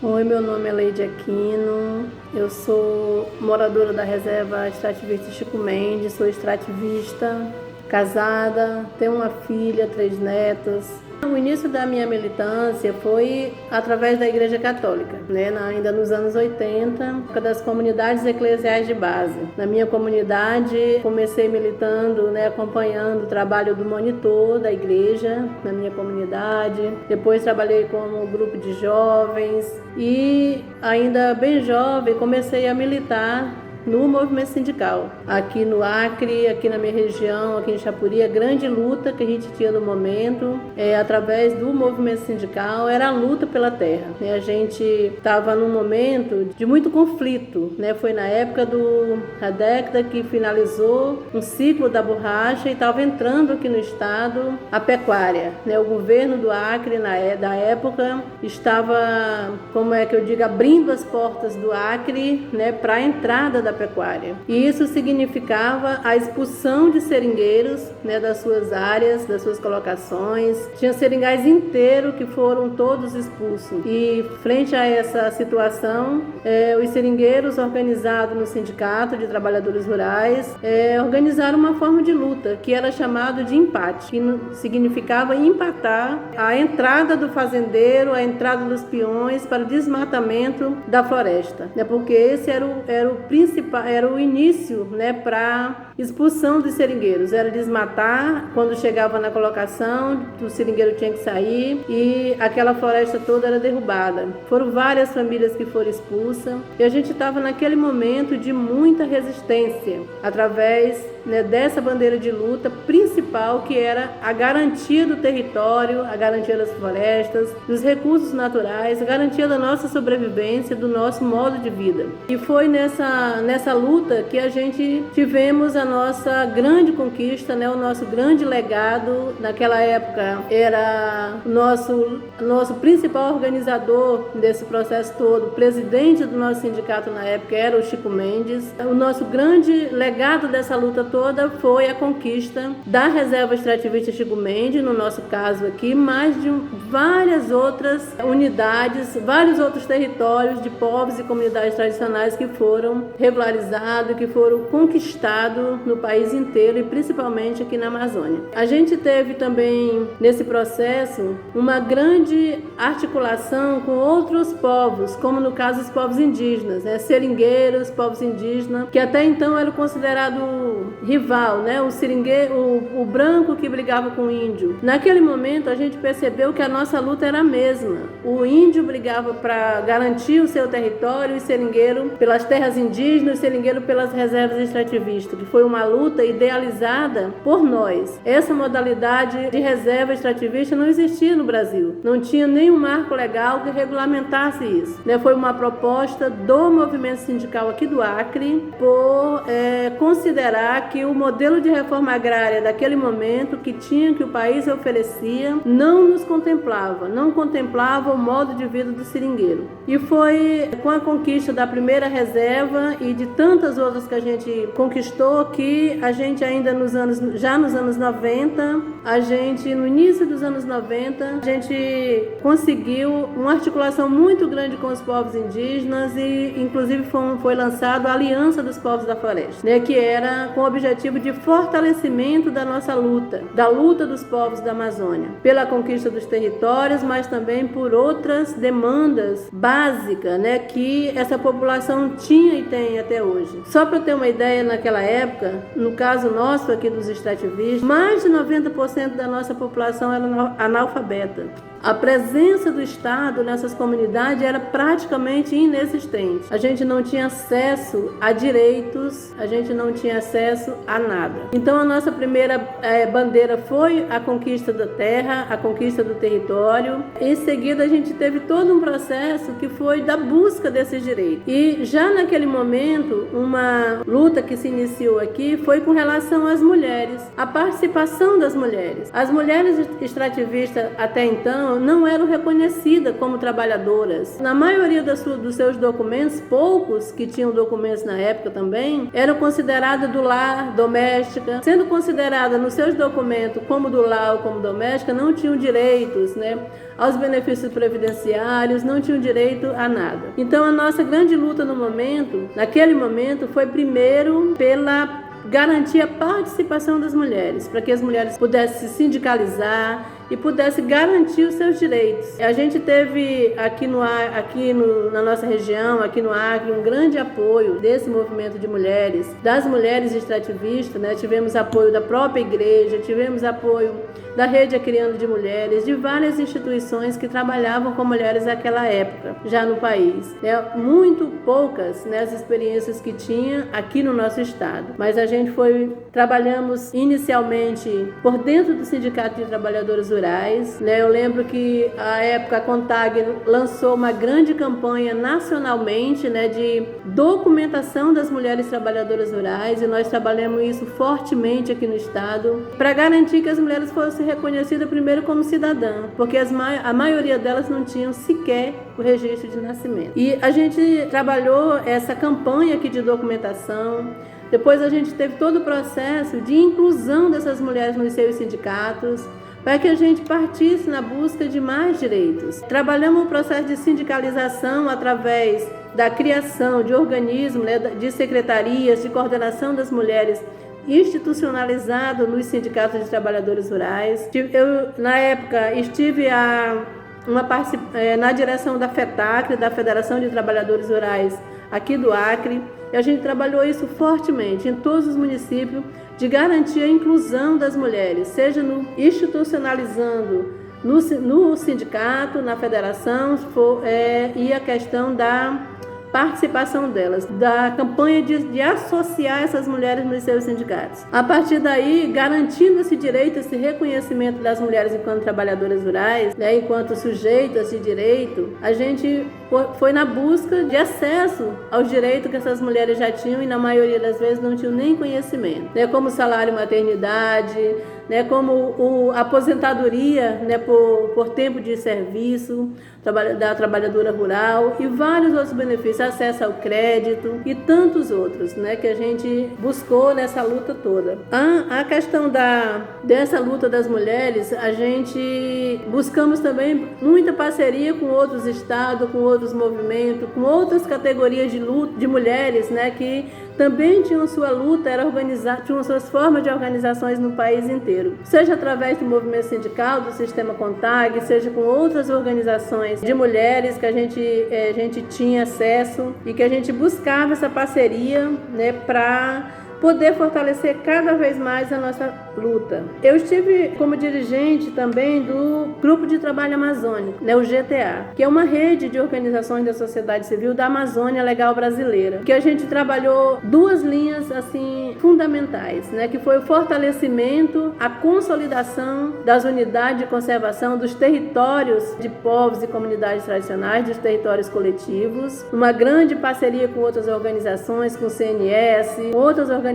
Oi, meu nome é Leide Aquino, eu sou moradora da reserva extrativista Chico Mendes, sou extrativista, casada, tenho uma filha, 3 netos. O início da minha militância foi através da Igreja Católica, ainda nos anos 80, das comunidades eclesiais de base. Na minha comunidade, comecei militando, acompanhando o trabalho do monitor da igreja na minha comunidade. Depois trabalhei como grupo de jovens e, ainda bem jovem, comecei a militar no movimento sindical. Aqui no Acre, aqui na minha região, aqui em Chapuri, a grande luta que a gente tinha no momento, através do movimento sindical, era a luta pela terra. A gente estava num momento de muito conflito. Foi na época da década que finalizou um ciclo da borracha e estava entrando aqui no estado a pecuária. O governo do Acre, da época, estava, abrindo as portas do Acre para a entrada da pecuária. E isso significava a expulsão de seringueiros, das suas áreas, das suas colocações. Tinha seringais inteiros que foram todos expulsos. E frente a essa situação, os seringueiros, organizados no Sindicato de Trabalhadores Rurais, organizaram uma forma de luta que era chamado de empate, que significava empatar a entrada do fazendeiro, a entrada dos peões para o desmatamento da floresta, porque esse era o principal, era o início, para expulsão dos seringueiros, era desmatar. Quando chegava na colocação, o seringueiro tinha que sair e aquela floresta toda era derrubada. Foram várias famílias que foram expulsas e a gente estava naquele momento de muita resistência, através dessa bandeira de luta principal, que era a garantia do território, a garantia das florestas, dos recursos naturais, a garantia da nossa sobrevivência, do nosso modo de vida. E foi nessa luta que a gente tivemos a nossa grande conquista, o nosso grande legado. Naquela época era o nosso principal organizador desse processo todo, o presidente do nosso sindicato na época era o Chico Mendes. O nosso grande legado dessa luta toda foi a conquista da reserva extrativista Chico Mendes, no nosso caso aqui, mais de várias outras unidades, vários outros territórios de povos e comunidades tradicionais que foram regularizados, que foram conquistados no país inteiro e principalmente aqui na Amazônia. A gente teve também nesse processo uma grande articulação com outros povos, como no caso os povos indígenas, seringueiros, povos indígenas, que até então eram considerados rival, o seringueiro, o branco que brigava com o índio. Naquele momento a gente percebeu que a nossa luta era a mesma. O índio brigava para garantir o seu território, o seringueiro pelas terras indígenas, o seringueiro pelas reservas extrativistas, que foi uma luta idealizada por nós. Essa modalidade de reserva extrativista não existia no Brasil. Não tinha nenhum marco legal que regulamentasse isso. Foi uma proposta do movimento sindical aqui do Acre por considerar que o modelo de reforma agrária daquele momento, que o país oferecia, não nos contemplava, não contemplava o modo de vida do seringueiro. E foi com a conquista da primeira reserva e de tantas outras que a gente conquistou que a gente ainda nos anos 90, no início dos anos 90, a gente conseguiu uma articulação muito grande com os povos indígenas e inclusive foi lançado a Aliança dos Povos da Floresta, que era com o objetivo de fortalecimento da nossa luta, da luta dos povos da Amazônia, pela conquista dos territórios, mas também por outras demandas básicas, que essa população tinha e tem até hoje. Só para ter uma ideia, naquela época, no caso nosso aqui dos extrativistas, mais de 90% da nossa população era analfabeta. A presença do Estado nessas comunidades era praticamente inexistente. A gente não tinha acesso a direitos, a gente não tinha acesso a nada. Então a nossa primeira bandeira foi a conquista da terra, a conquista do território. Em seguida a gente teve todo um processo que foi da busca desses direitos. E já naquele momento, uma luta que se iniciou aqui foi com relação às mulheres, a participação das mulheres. As mulheres extrativistas até então região não eram reconhecidas como trabalhadoras. Na maioria dos seus documentos, poucos que tinham documentos na época também, eram consideradas do lar, doméstica. Sendo considerada nos seus documentos como do lar ou como doméstica, não tinham direitos, né, aos benefícios previdenciários, não tinham direito a nada. Então a nossa grande luta naquele momento, foi primeiro pela garantir a participação das mulheres, para que as mulheres pudessem se sindicalizar e pudessem garantir os seus direitos. A gente teve na nossa região, aqui no Acre, um grande apoio desse movimento de mulheres, das mulheres extrativistas, né? Tivemos apoio da própria igreja, tivemos apoio da Rede Acriano de Mulheres, de várias instituições que trabalhavam com mulheres naquela época, já no país. Muito poucas, né, as experiências que tinha aqui no nosso estado, mas a gente trabalhamos inicialmente por dentro do Sindicato de Trabalhadoras Rurais, né? Eu lembro que à época a CONTAG lançou uma grande campanha nacionalmente, né, de documentação das mulheres trabalhadoras rurais, e nós trabalhamos isso fortemente aqui no estado para garantir que as mulheres fossem reconhecidas primeiro como cidadã, porque a maioria delas não tinham sequer o registro de nascimento. E a gente trabalhou essa campanha aqui de documentação. Depois a gente teve todo o processo de inclusão dessas mulheres nos seus sindicatos, para que a gente partisse na busca de mais direitos. Trabalhamos o processo de sindicalização através da criação de organismos, né, de secretarias de coordenação das mulheres institucionalizado nos sindicatos de trabalhadores rurais. Eu, na época, estive na direção da FETACRE, da Federação de Trabalhadores Rurais aqui do Acre, e a gente trabalhou isso fortemente em todos os municípios, de garantir a inclusão das mulheres, seja institucionalizando no sindicato, na federação, e a questão da participação delas, da campanha de associar essas mulheres nos seus sindicatos. A partir daí, garantindo esse direito, esse reconhecimento das mulheres enquanto trabalhadoras rurais, né, enquanto sujeitas de direito, a gente foi na busca de acesso aos direitos que essas mulheres já tinham e na maioria das vezes não tinham nem conhecimento, né, como salário maternidade, né, como a aposentadoria, né, por tempo de serviço da trabalhadora rural e vários outros benefícios, acesso ao crédito e tantos outros, né, que a gente buscou nessa luta toda. A questão dessa luta das mulheres, a gente buscamos também muita parceria com outros estados, com outros movimentos, com outras categorias de luta de mulheres, né, que também tinham sua luta, tinham suas formas de organizações no país inteiro, seja através do movimento sindical, do sistema CONTAG, seja com outras organizações de mulheres que a gente tinha acesso e que a gente buscava essa parceria, né, para poder fortalecer cada vez mais a nossa luta. Eu estive como dirigente também do Grupo de Trabalho Amazônico, né, o GTA, que é uma rede de organizações da sociedade civil da Amazônia Legal Brasileira, que a gente trabalhou duas linhas assim fundamentais, né, que foi o fortalecimento, a consolidação das unidades de conservação dos territórios de povos e comunidades tradicionais, dos territórios coletivos, uma grande parceria com outras organizações, com o CNS, com outras organizações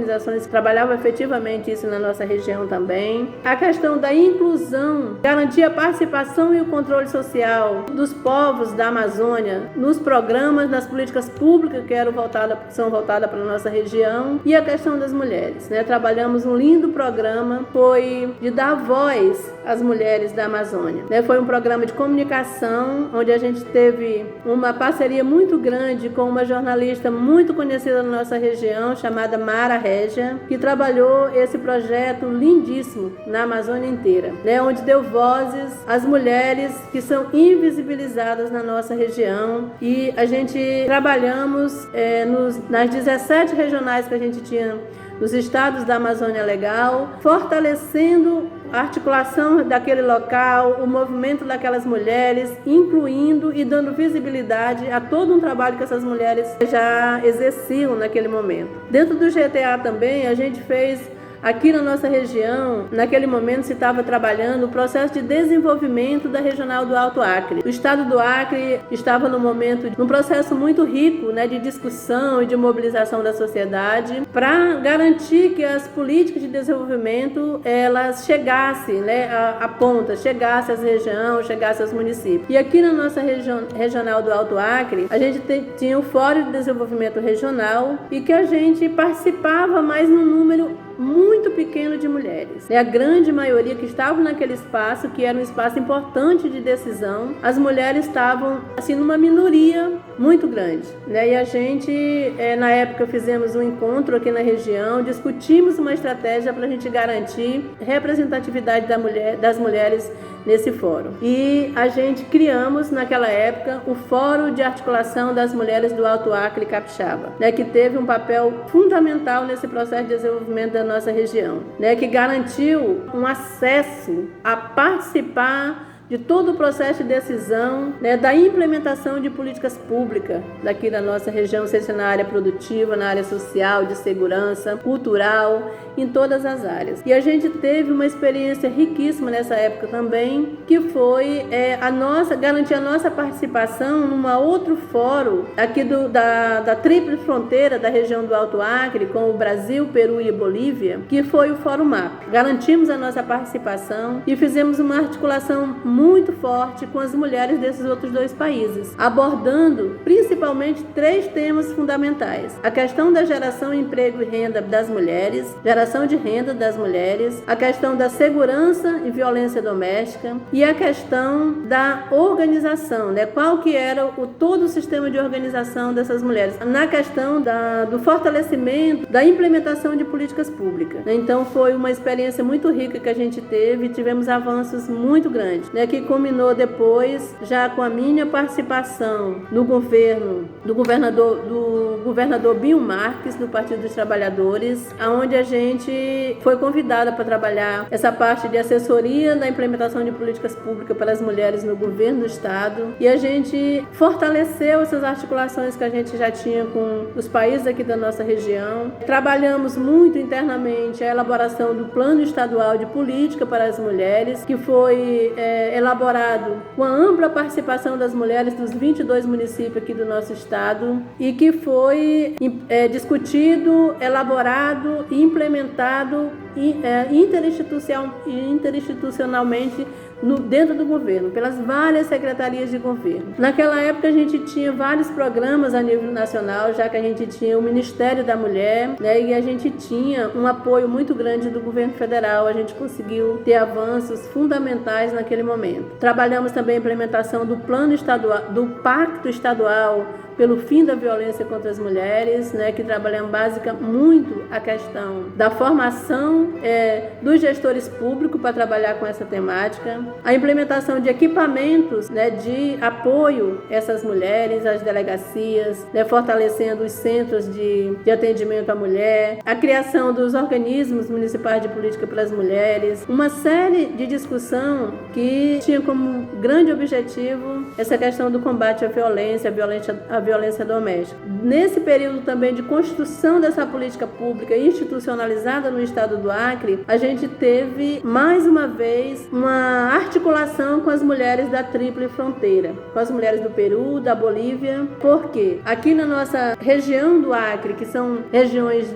que trabalhavam efetivamente isso na nossa região também. A questão da inclusão, garantir a participação e o controle social dos povos da Amazônia nos programas, nas políticas públicas que são voltadas para a nossa região, e a questão das mulheres, né? Trabalhamos um lindo programa, foi de dar voz às mulheres da Amazônia, né? Foi um programa de comunicação, onde a gente teve uma parceria muito grande com uma jornalista muito conhecida na nossa região, chamada Mara Régia, que trabalhou esse projeto lindíssimo na Amazônia inteira, né, onde deu vozes às mulheres que são invisibilizadas na nossa região, e a gente trabalhamos nas 17 regionais que a gente tinha nos estados da Amazônia Legal, fortalecendo a articulação daquele local, o movimento daquelas mulheres, incluindo e dando visibilidade a todo um trabalho que essas mulheres já exerciam naquele momento. Dentro do GTA também, a gente fez aqui na nossa região, naquele momento se estava trabalhando o processo de desenvolvimento da Regional do Alto Acre. O estado do Acre estava num processo muito rico, né, de discussão e de mobilização da sociedade para garantir que as políticas de desenvolvimento elas chegassem, né, à ponta, chegassem às regiões, chegassem aos municípios. E aqui na nossa regional do Alto Acre, a gente tinha o Fórum de Desenvolvimento Regional e que a gente participava mais num número muito pequeno de mulheres. A grande maioria que estavam naquele espaço, que era um espaço importante de decisão, as mulheres estavam assim numa minoria muito grande, né? E a gente, na época, fizemos um encontro aqui na região, discutimos uma estratégia para a gente garantir representatividade das mulheres nesse fórum. E a gente criamos, naquela época, o Fórum de Articulação das Mulheres do Alto Acre Capixaba, né, que teve um papel fundamental nesse processo de desenvolvimento da nossa região, né, que garantiu um acesso a participar de todo o processo de decisão, né, da implementação de políticas públicas daqui da nossa região, seja na área produtiva, na área social, de segurança, cultural, em todas as áreas. E a gente teve uma experiência riquíssima nessa época também, que foi garantir a nossa participação num outro fórum aqui da Tríplice Fronteira da região do Alto Acre, com o Brasil, Peru e Bolívia, que foi o Fórum MAP. Garantimos a nossa participação e fizemos uma articulação muito forte com as mulheres desses outros dois países, abordando principalmente 3 temas fundamentais: a questão da geração, emprego e renda das mulheres, geração de renda das mulheres, a questão da segurança e violência doméstica e a questão da organização, né? Qual que era todo o sistema de organização dessas mulheres, na questão do fortalecimento, da implementação de políticas públicas. Então foi uma experiência muito rica que a gente teve, tivemos avanços muito grandes, né? Que culminou depois já com a minha participação no governo do governador Binho Marques, do Partido dos Trabalhadores, onde a gente foi convidada para trabalhar essa parte de assessoria da implementação de políticas públicas para as mulheres no governo do estado, e a gente fortaleceu essas articulações que a gente já tinha com os países aqui da nossa região. Trabalhamos muito internamente a elaboração do Plano Estadual de Política para as Mulheres, que foi elaborado com a ampla participação das mulheres dos 22 municípios aqui do nosso estado e que foi discutido, elaborado e implementado interinstitucionalmente dentro do governo, pelas várias secretarias de governo. Naquela época a gente tinha vários programas a nível nacional, já que a gente tinha o Ministério da Mulher, né, e a gente tinha um apoio muito grande do governo federal. A gente conseguiu ter avanços fundamentais naquele momento. Trabalhamos também a implementação do plano estadual, do Pacto Estadual pelo fim da violência contra as mulheres, né, que trabalhamos muito a questão da formação dos gestores públicos para trabalhar com essa temática, a implementação de equipamentos, né, de apoio a essas mulheres, as delegacias, né, fortalecendo os centros de atendimento à mulher, a criação dos organismos municipais de política para as mulheres, uma série de discussão que tinha como grande objetivo essa questão do combate à violência doméstica. Nesse período também de construção dessa política pública institucionalizada no estado do Acre, a gente teve mais uma vez uma articulação com as mulheres da Tríplice Fronteira, com as mulheres do Peru, da Bolívia, porque aqui na nossa região do Acre, que são regiões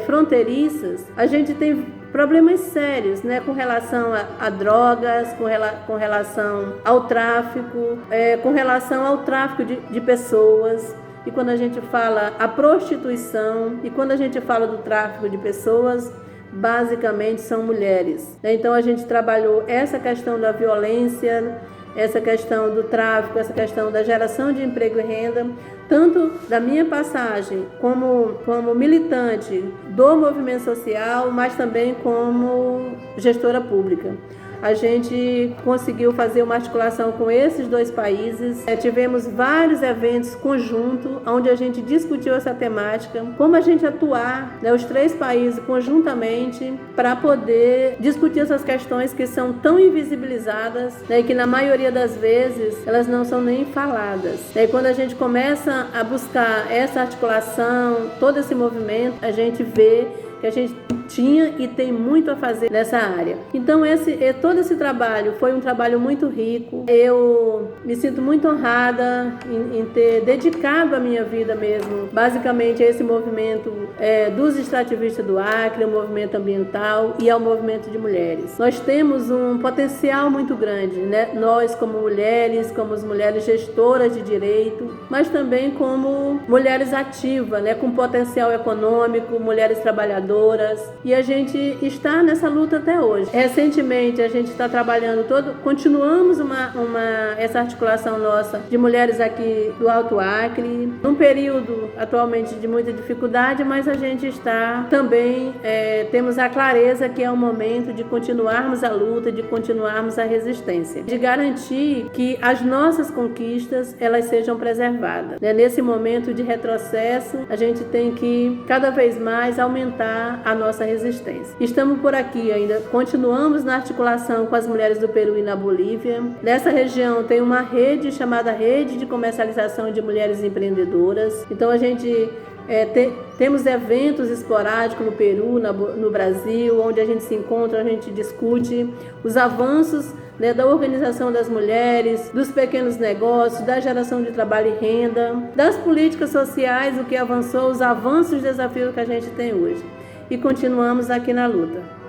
fronteiriças, a gente tem problemas sérios, né, com relação a drogas, com relação ao tráfico, com relação ao tráfico de pessoas. E quando a gente fala a prostituição e quando a gente fala do tráfico de pessoas, basicamente são mulheres. Então a gente trabalhou essa questão da violência, essa questão do tráfico, essa questão da geração de emprego e renda, tanto da minha passagem como militante do movimento social, mas também como gestora pública. A gente conseguiu fazer uma articulação com esses dois países. Tivemos vários eventos conjuntos, onde a gente discutiu essa temática, como a gente atuar, né, os 3 países conjuntamente, para poder discutir essas questões que são tão invisibilizadas, né, e que na maioria das vezes elas não são nem faladas. E quando a gente começa a buscar essa articulação, todo esse movimento, a gente vê que a gente tinha e tem muito a fazer nessa área. Então todo esse trabalho foi um trabalho muito rico. Eu me sinto muito honrada em ter dedicado a minha vida mesmo, basicamente a esse movimento dos extrativistas do Acre, o movimento ambiental e ao movimento de mulheres. Nós temos um potencial muito grande, né? Nós como mulheres gestoras de direito, mas também como mulheres ativas, né? Com potencial econômico, mulheres trabalhadoras, e a gente está nessa luta até hoje. Recentemente a gente está trabalhando continuamos essa articulação nossa de mulheres aqui do Alto Acre, num período atualmente de muita dificuldade, mas a gente está também, temos a clareza que é o momento de continuarmos a luta, de continuarmos a resistência, de garantir que as nossas conquistas elas sejam preservadas. Nesse momento de retrocesso, a gente tem que cada vez mais aumentar a nossa resistência. Estamos por aqui ainda, continuamos na articulação com as mulheres do Peru e na Bolívia. Nessa região tem uma rede chamada Rede de Comercialização de Mulheres Empreendedoras. Então a gente temos eventos esporádicos no Peru, no Brasil, onde a gente se encontra, a gente discute os avanços, né, da organização das mulheres, dos pequenos negócios, da geração de trabalho e renda, das políticas sociais, o que avançou, os avanços e desafios que a gente tem hoje. E continuamos aqui na luta.